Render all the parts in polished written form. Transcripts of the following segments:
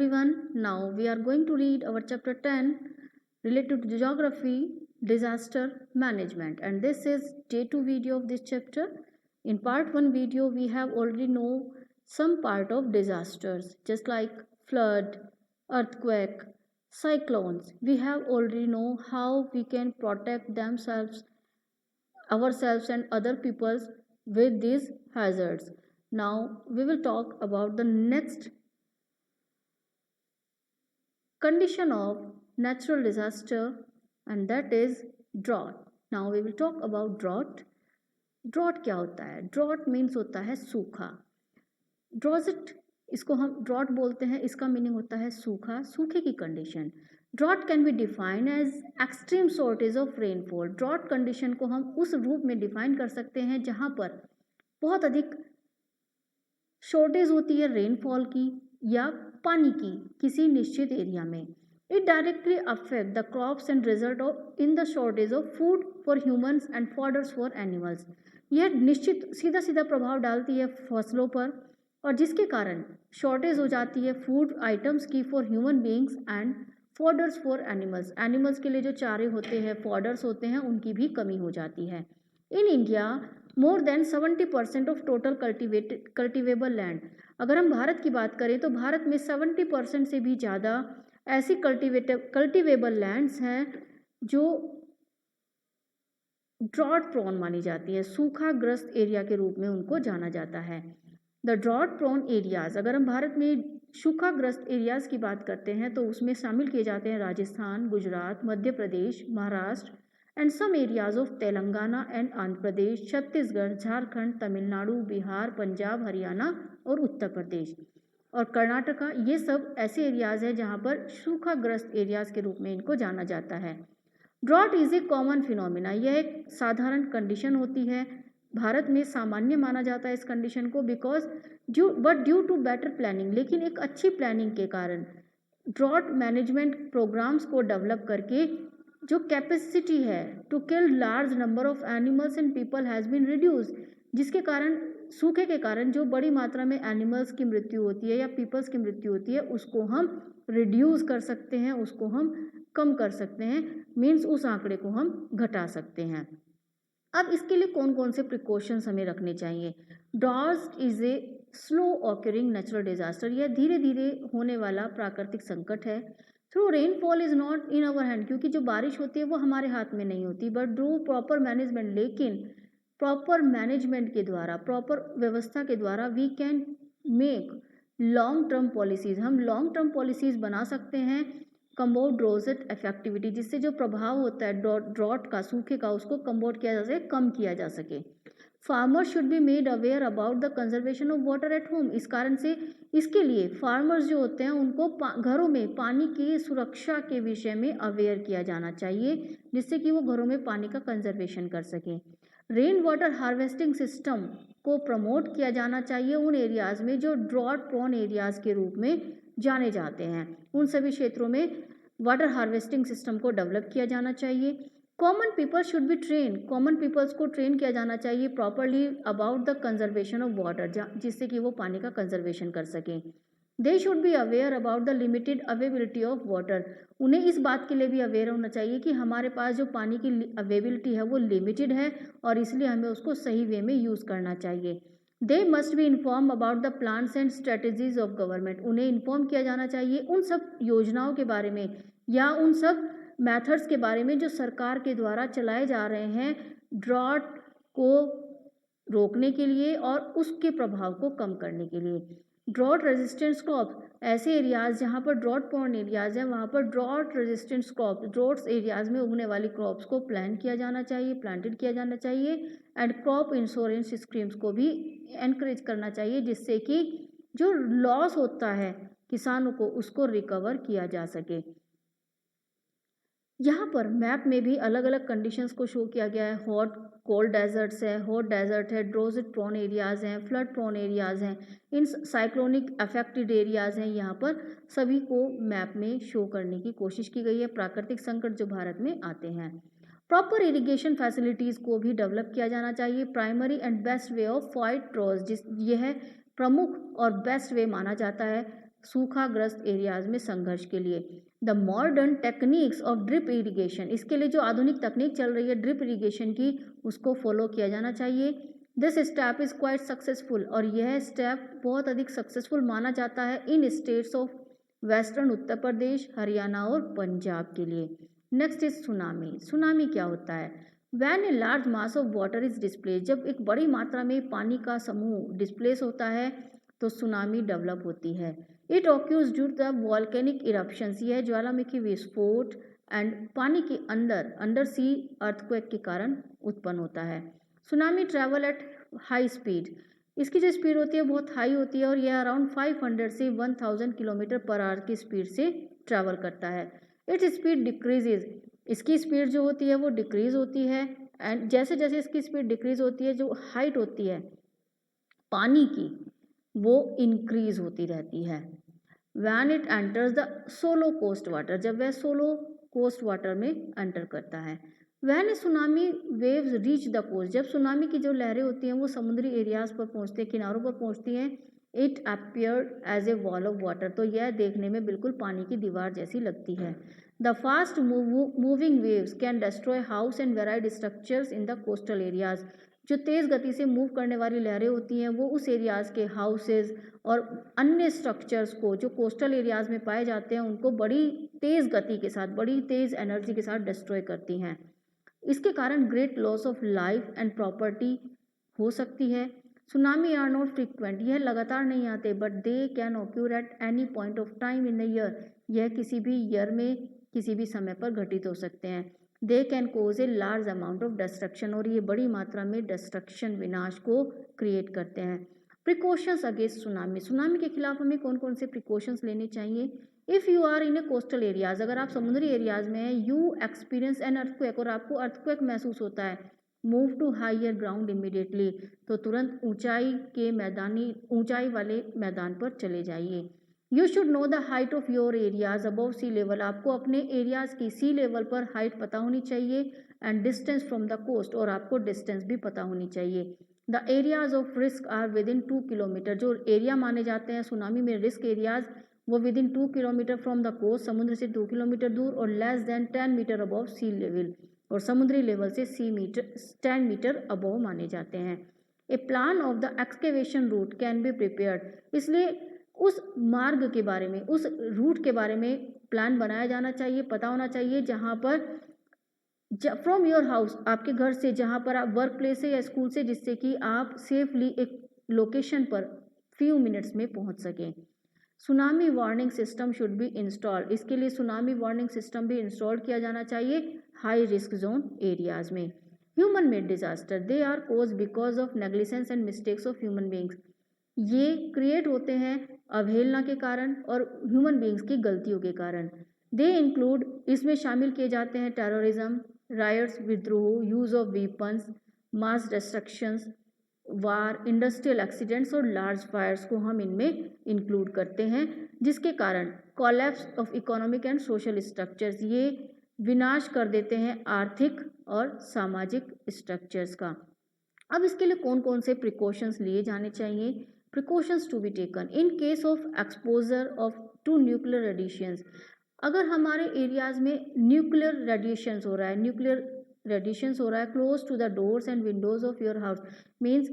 everyone. Now we are going to read our chapter 10 related to geography, disaster management, and this is day 2 video of this chapter. In part 1 video we have already know some part of disasters just like flood, earthquake, cyclones. We have already know how we can protect ourselves and other peoples with these hazards. Now we will talk about the next condition of natural disaster, and that is drought. Now we will talk about drought. Drought क्या होता है? Drought means होता है सूखा. ड्रॉजिट, इसको हम drought बोलते हैं, इसका मीनिंग होता है सूखा, सूखे की condition. Drought can be defined as extreme shortage of rainfall. Drought condition को हम उस रूप में डिफाइन कर सकते हैं जहां पर बहुत अधिक शॉर्टेज होती है रेनफॉल की या पानी की किसी निश्चित एरिया में. It directly affect the crops and result of in the shortage of food for humans and fodders for animals. यह निश्चित सीधा सीधा प्रभाव डालती है फसलों पर और जिसके कारण शॉर्टेज हो जाती है फूड आइटम्स की for human beings and fodders for animals. Animals के लिए जो चारे होते हैं, फॉडर्स होते हैं, उनकी भी कमी हो जाती है. In India more than 70% of total cultivable land. अगर हम भारत की बात करें तो भारत में 70% से भी ज़्यादा ऐसी कल्टिवेबल लैंड्स हैं जो ड्रॉट प्रोन मानी जाती है. सूखाग्रस्त एरिया के रूप में उनको जाना जाता है. द ड्रॉट प्रोन एरियाज, अगर हम भारत में सूखाग्रस्त एरियाज की बात करते हैं तो उसमें शामिल किए जाते हैं Rajasthan, Gujarat, Madhya Pradesh, Maharashtra and some areas of Telangana and Andhra Pradesh, Chhattisgarh, Jharkhand, Tamil Nadu, Bihar, Punjab, Haryana और उत्तर प्रदेश और कर्नाटका. ये सब ऐसे एरियाज हैं जहाँ पर सूखाग्रस्त एरियाज के रूप में इनको जाना जाता है. Drought is a common phenomena. यह एक साधारण कंडीशन होती है. भारत में सामान्य माना जाता है इस कंडीशन को because due to better planning. लेकिन एक अच्छी प्लानिंग के कारण ड्रॉट मैनेजमेंट प्रोग्राम्स को डेवलप करके जो कैपेसिटी है to kill large number of animals and people has been reduce, जिसके कारण सूखे के कारण जो बड़ी मात्रा में एनिमल्स की मृत्यु होती है या पीपल्स की मृत्यु होती है उसको हम रिड्यूस कर सकते हैं, उसको हम कम कर सकते हैं. मीन्स उस आंकड़े को हम घटा सकते हैं. अब इसके लिए कौन कौन से प्रिकॉशंस हमें रखने चाहिए? Drought is a slow occurring natural disaster. यह धीरे धीरे होने वाला प्राकृतिक संकट है. Through rainfall is not in our hand, क्योंकि जो बारिश होती है वो हमारे हाथ में नहीं होती, बट थ्रू प्रॉपर मैनेजमेंट. लेकिन प्रॉपर मैनेजमेंट के द्वारा, प्रॉपर व्यवस्था के द्वारा we can make long term policies. हम लॉन्ग टर्म पॉलिसीज बना सकते हैं कम्बोट ड्रोजेट इफेक्टिविटी, जिससे जो प्रभाव होता है ड्रॉट का, सूखे का, उसको कम्बोट किया जा सके, कम किया जा सके. Farmers should be made aware about the conservation of water at home. इस कारण से इसके लिए फार्मर्स जो होते हैं उनको घरों में पानी की सुरक्षा के विषय में अवेयर किया जाना चाहिए जिससे कि वो घरों में पानी का कंजर्वेशन कर सकें. रेन वाटर हार्वेस्टिंग सिस्टम को प्रमोट किया जाना चाहिए उन एरियाज में जो ड्रॉट प्रोन एरियाज के रूप में जाने जाते हैं. उन सभी क्षेत्रों में वाटर हार्वेस्टिंग सिस्टम को डेवलप किया जाना चाहिए. Common people should be train. Common peoples को ट्रेन किया जाना चाहिए properly about the conservation of water, जिससे कि वो पानी का कंजर्वेशन कर सकें. They should be aware about the limited availability of water. उन्हें इस बात के लिए भी अवेयर होना चाहिए कि हमारे पास जो पानी की अवेबिलिटी है वो लिमिटेड है और इसलिए हमें उसको सही वे में यूज़ करना चाहिए. They must be inform about the plans and strategies of government. उन्हें इन्फॉर्म किया जाना चाहिए उन सब योजनाओं के बारे में या उन सब मेथड्स के बारे में जो सरकार के द्वारा चलाए जा रहे हैं ड्रॉट को रोकने के लिए और उसके प्रभाव को कम करने के लिए. ड्रॉट रेजिस्टेंस क्रॉप, ऐसे एरियाज जहाँ पर ड्रॉट प्रोन एरियाज हैं वहाँ पर drought resistance crop, droughts areas में उगने वाली क्रॉप्स को प्लांटेड किया जाना चाहिए एंड क्रॉप इंश्योरेंस स्कीम्स को भी एनकरेज करना चाहिए जिससे कि जो लॉस होता है किसानों को उसको रिकवर किया जा सके. यहाँ पर मैप में भी अलग अलग कंडीशंस को शो किया गया है. हॉट कोल्ड डेजर्ट्स है, हॉट डेजर्ट है, ड्रोजिट प्रोन एरियाज हैं, फ्लड प्रोन एरियाज हैं, इन साइक्लोनिक अफेक्टेड एरियाज हैं. यहाँ पर सभी को मैप में शो करने की कोशिश की गई है प्राकृतिक संकट जो भारत में आते हैं. प्रॉपर इरिगेशन फैसिलिटीज़ को भी डेवलप किया जाना चाहिए. Primary and best way of fight droughts, यह प्रमुख और बेस्ट वे माना जाता है सूखाग्रस्त एरियाज में संघर्ष के लिए। The modern techniques of drip irrigation, इसके लिए जो आधुनिक तकनीक चल रही है ड्रिप इरिगेशन की, उसको फॉलो किया जाना चाहिए। This step is quite successful, और यह स्टेप बहुत अधिक सक्सेसफुल माना जाता है इन states of western Uttar Pradesh, Haryana और पंजाब के लिए। Next is tsunami. सुनामी क्या होता है? When a large mass of water is displace, जब एक बड़ी मात्रा में पानी का समूह डिस्प्लेस होता है तो सुनामी डेवलप होती है। It occurs due to the volcanic eruptions, यह ज्वालामुखी विस्फोट एंड पानी के अंडर सी अर्थक्वेक के कारण उत्पन्न होता है। Tsunami travel at high speed, इसकी जो स्पीड होती है बहुत हाई होती है और यह अराउंड 500 से 1000 किलोमीटर पर आवर की स्पीड से ट्रैवल करता है। इट्स स्पीड डिक्रीजेज, इसकी स्पीड जो होती है वो डिक्रीज होती है, एंड जैसे जैसे इसकी स्पीड डिक्रीज होती है, जो हाइट होती है पानी की वो इंक्रीज होती रहती है। When it enters the shallow coast water, जब वह सोलो कोस्ट वाटर में एंटर करता है। When tsunami waves reach the coast, जब सुनामी की जो लहरें होती हैं वो समुद्री एरियाज पर पहुंचती हैं, किनारों पर पहुंचती हैं। It appeared as a wall of water, तो यह देखने में बिल्कुल पानी की दीवार जैसी लगती है। The fast moving waves can destroy house and varied structures in the coastal areas, जो तेज़ गति से मूव करने वाली लहरें होती हैं वो उस एरियाज़ के हाउसेज और अन्य स्ट्रक्चर्स को जो कोस्टल एरियाज़ में पाए जाते हैं उनको बड़ी तेज़ गति के साथ, बड़ी तेज़ एनर्जी के साथ डिस्ट्रॉय करती हैं। इसके कारण great loss of life and property हो सकती है। सुनामी आर नॉट फ्रिक्वेंट, यह लगातार नहीं आते, but they can occur at any point of time in the year, यह किसी भी ईयर में किसी भी समय पर घटित हो सकते हैं। They can cause a large amount of destruction, और ये बड़ी मात्रा में डिस्ट्रक्शन, विनाश को क्रिएट करते हैं। प्रिकॉशंस अगेंस्ट सुनामी, सुनामी के खिलाफ हमें कौन कौन से प्रिकॉशंस लेने चाहिए? If you are in a coastal areas, अगर आप समुद्री एरियाज में हैं, यू एक्सपीरियंस एन अर्थक्वेक, और आपको अर्थक्वेक महसूस होता है, move to higher ground immediately, तो तुरंत ऊंचाई वाले मैदान पर चले जाइए। You should know the height of your areas above sea level, आपको अपने एरियाज की सी लेवल पर हाइट पता होनी चाहिए, and distance from the coast, और आपको डिस्टेंस भी पता होनी चाहिए। The areas of risk are within 2 kilometre, जो एरिया माने जाते हैं सुनामी में रिस्क एरियाज, वो within 2 kilometre from the coast, समुद्र से 2 किलोमीटर दूर, और less than 10 metre above sea level, और समुद्री लेवल से 10 मीटर अबव माने जाते हैं। A plan of the excavation route can be prepared, इसलिए उस मार्ग के बारे में, उस रूट के बारे में प्लान बनाया जाना चाहिए, पता होना चाहिए, जहाँ पर फ्रॉम योर हाउस, आपके घर से, जहाँ पर आप वर्क प्लेस से या स्कूल से, जिससे कि आप सेफली एक लोकेशन पर फ्यू मिनट्स में पहुँच सकें। Tsunami warning system should be installed, इसके लिए सुनामी वार्निंग सिस्टम भी इंस्टॉल किया जाना चाहिए हाई रिस्क जोन एरियाज में। Human made disaster, they are cause because of negligence and mistakes of human beings, ये क्रिएट होते हैं अवहेलना के कारण और ह्यूमन बींग्स की गलतियों के कारण। दे इंक्लूड, इसमें शामिल किए जाते हैं टेररिज्म, रायट्स, विद्रोह, use of weapons, mass destructions, war, industrial accidents और लार्ज फायर्स को हम इनमें इंक्लूड करते हैं, जिसके कारण collapse of economic and social structures, ये विनाश कर देते हैं आर्थिक और सामाजिक स्ट्रक्चर्स का। अब इसके लिए कौन कौन से प्रिकॉशंस लिए जाने चाहिए? Precautions to be taken in case of exposure of to nuclear radiations, अगर हमारे एरियाज में न्यूक्लियर रेडिएशंस हो रहा है, close to the doors and windows of your house, means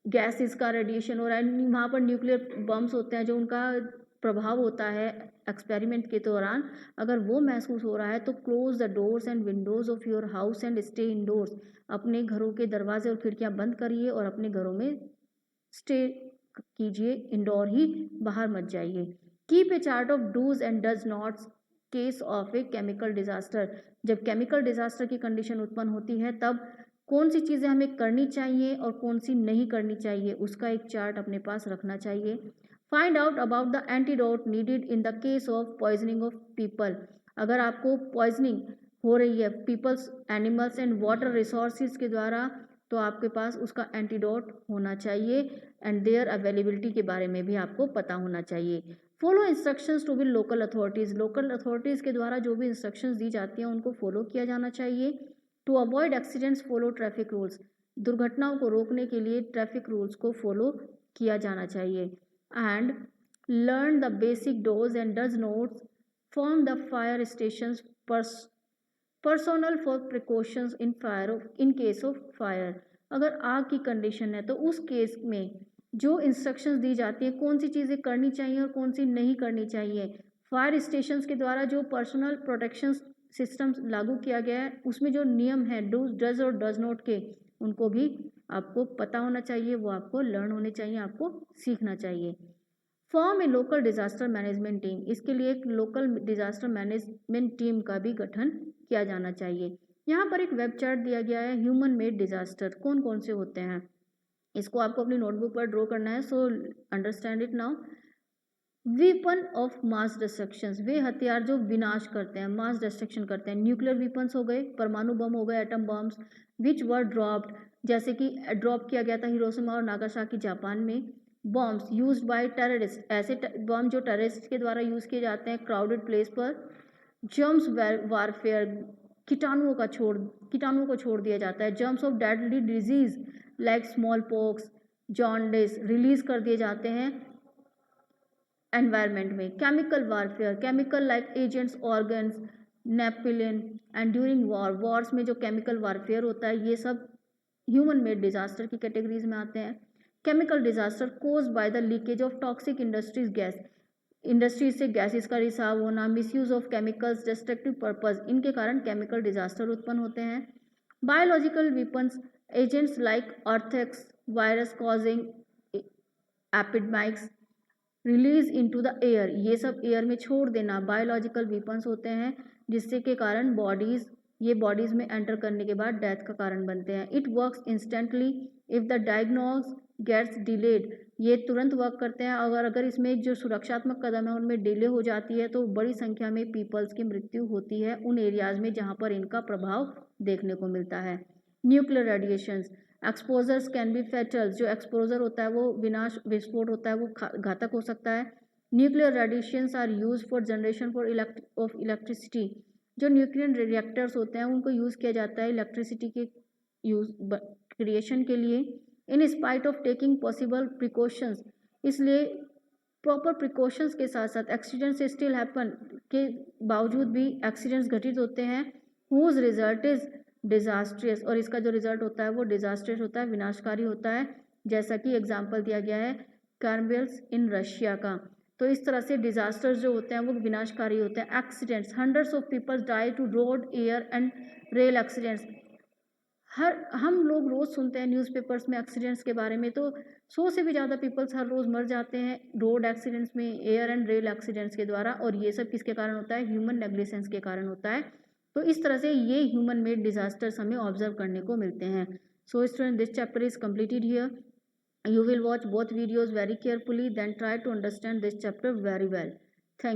gases का रेडिएशन हो रहा है, वहाँ पर न्यूक्लियर बम्स होते हैं जो उनका प्रभाव होता है एक्सपेरिमेंट के दौरान, अगर वो महसूस हो रहा है तो close the doors and windows of your house and stay indoors, अपने घरों के दरवाजे और खिड़कियां बंद करिए और अपने घरों में स्टे कीजिए, इंडोर ही, बाहर मत जाइए। Keep a chart of dos and does not case of a chemical disaster, जब केमिकल डिजास्टर की कंडीशन उत्पन्न होती है तब कौन सी चीज़ें हमें करनी चाहिए और कौन सी नहीं करनी चाहिए, उसका एक चार्ट अपने पास रखना चाहिए। Find out about the antidote needed in the case of poisoning of people, अगर आपको पॉइजनिंग हो रही है peoples, animals and water resources के द्वारा, तो आपके पास उसका एंटीडोट होना चाहिए, एंड देयर अवेलेबिलिटी के बारे में भी आपको पता होना चाहिए। Follow instructions to be local authorities, local authorities के द्वारा जो भी इंस्ट्रक्शंस दी जाती हैं उनको फॉलो किया जाना चाहिए। To avoid accidents follow traffic rules, दुर्घटनाओं को रोकने के लिए ट्रैफिक रूल्स को फॉलो किया जाना चाहिए। And learn the basic do's and does not, form the fire stations personnel for precautions in case of fire। अगर आग की कंडीशन है तो उस केस में जो इंस्ट्रक्शंस दी जाती है कौन सी चीज़ें करनी चाहिए और कौन सी नहीं करनी चाहिए। फायर स्टेशंस के द्वारा जो पर्सनल प्रोटेक्शन सिस्टम लागू किया गया है उसमें जो नियम है डूज डज और डज नॉट के उनको भी आपको पता होना चाहिए, वो आपको लर्न होने चाहिए, आपको सीखना चाहिए। फॉर्म ए लोकल डिजास्टर मैनेजमेंट टीम, इसके लिए एक लोकल डिजास्टर मैनेजमेंट टीम का भी गठन किया जाना चाहिए। यहाँ पर एक वेब चार्ट दिया गया है ह्यूमन मेड डिजास्टर कौन कौन से होते हैं, इसको आपको अपनी नोटबुक पर ड्रॉ करना है। So understand it now. Weapon of mass destruction, वे हथियार जो विनाश करते हैं, मास डिस्ट्रक्शन करते हैं। न्यूक्लियर वेपन्स हो गए, परमाणु बम हो गए, atom bombs which were dropped, जैसे कि ड्रॉप किया गया था हिरोशिमा और नागासाकी जापान में। बॉम्ब्स यूज्ड बाय टेररिस्ट, ऐसे बॉम्ब जो टेररिस्ट के द्वारा यूज किए जाते हैं क्राउडेड प्लेस पर। जर्म्स वारफेयर, कीटाणुओं को छोड़ दिया जाता है। Germs of deadly disease like smallpox, jaundice release कर दिए जाते हैं एनवायरमेंट में। Chemical warfare, chemical like agents, organs, napalm and during Wars में जो केमिकल वारफेयर होता है ये सब ह्यूमन मेड डिजास्टर की कैटेगरीज में आते हैं। Chemical disaster caused by the leakage of toxic industries gas, industries से गैसेस का रिसाव होना, misuse of chemicals, destructive purpose, इनके कारण केमिकल डिजास्टर उत्पन्न होते हैं। Biological weapons, agents like anthrax, virus causing epidemics release into the air, ये सब एयर में छोड़ देना बायोलॉजिकल वेपन्स होते हैं जिससे के कारण बॉडीज में एंटर करने के बाद डेथ का कारण बनते हैं। It works instantly if the diagnose gets delayed, ये तुरंत वर्क करते हैं अगर इसमें जो सुरक्षात्मक कदम है उनमें डिले हो जाती है तो बड़ी संख्या में पीपल्स की मृत्यु होती है उन एरियाज में जहाँ पर इनका प्रभाव देखने को मिलता है। Nuclear radiations, exposures can be fatal, जो एक्सपोजर होता है वो विस्फोट होता है वो घातक हो सकता है। Nuclear radiations are use for generation of electricity, जो न्यूक्लियर रिएक्टर्स होते हैं उनको यूज किया जाता है इलेक्ट्रिसिटी के यूज क्रिएशन के लिए। In spite of taking possible precautions, इसलिए प्रॉपर प्रिकॉशंस के साथ साथ एक्सीडेंट्स स्टिल हैपन, के बावजूद भी एक्सीडेंट्स घटित होते हैं। हुज रिजल्ट इज डिजास्ट्रियस, और इसका जो रिजल्ट होता है वो डिजास्ट्रियस होता है, विनाशकारी होता है, जैसा कि एग्जाम्पल दिया गया है कार्मेल्स इन रशिया का। तो इस तरह से डिजास्टर्स जो होते हैं वो विनाशकारी होते हैं। Accidents, hundreds of peoples die to road air and rail accidents, हम लोग रोज़ सुनते हैं न्यूज़पेपर्स में एक्सीडेंट्स के बारे में, तो 100 से भी ज़्यादा पीपल्स हर रोज़ मर जाते हैं रोड एक्सीडेंट्स में, एयर एंड रेल एक्सीडेंट्स के द्वारा, और ये सब किसके कारण होता है, ह्यूमन नेग्लिजेंस के कारण होता है। तो इस तरह से ये ह्यूमन मेड डिजास्टर्स हमें ऑब्जर्व करने को मिलते हैं। So student, this chapter is completed here. You will watch both videos very carefully, then try to understand this chapter very well.